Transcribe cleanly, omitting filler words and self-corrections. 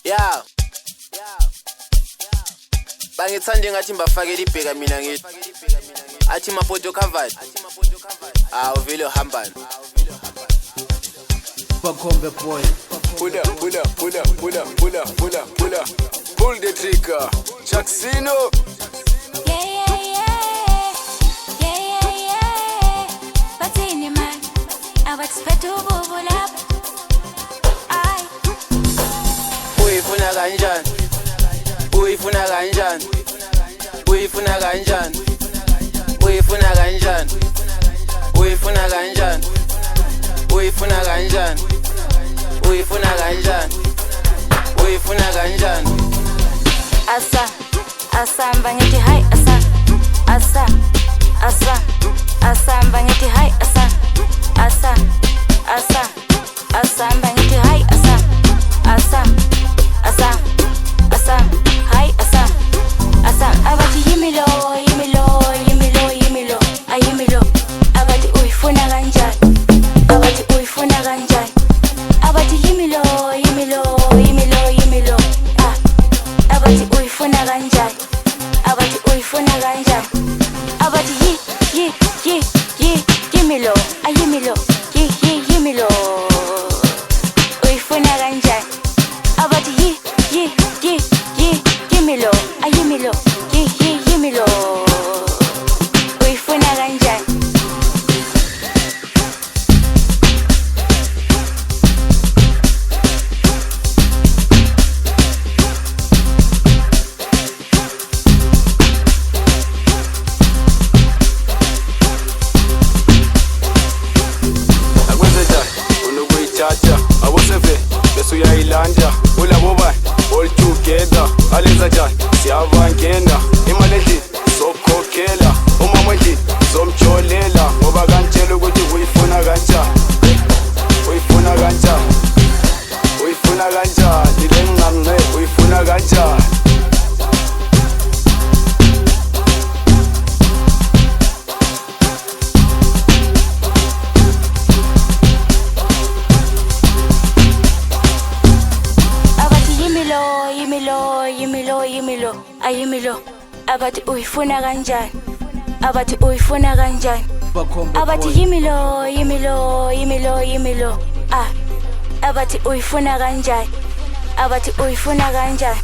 Yeah. Bangithanda ngathi mbafakela ibheka mina ngithi. Athi mapoto covered. Uvile uhambana. Bakombe boy. Pull the trigger. Jacksino. Bathini man, abathiphethe ukubula. Ay. Uyifuna kanjani? Uyifuna kanjani? Uyifuna kanjani? Uyifuna kanjani? Uyifuna kanjani? Uyifuna kanjani? Uyifuna kanjani? Uyifuna kanjani? Asamba ngithi hi asamba ngithi hi asamba ngithi hi hi abathi yimilo ayimilo abathi uyifuna kanjani abathi uyifuna kanjani abathi yimilo abathi uyifuna kanjani abathi uyifuna kanjani abathi yimilo ayimilo yimilo uyifuna kanjani abathi yimilo ayimilo yimilo uyifuna kanjani Awuseve bese uyayilanda ulabo ba all together alenza njani siyabangena imali endlini sokhokhela umama endlini somjolela ngoba kantshela ukuthi uyifuna kanjani uyifuna kanjani uyifuna kanjani lenqamnqe uyifuna kanjani yimilo ayimilo abathi uyifuna kanjani abathi uyifuna kanjani Bakombe abathi boy. yimilo abathi uyifuna kanjani abathi uyifuna kanjani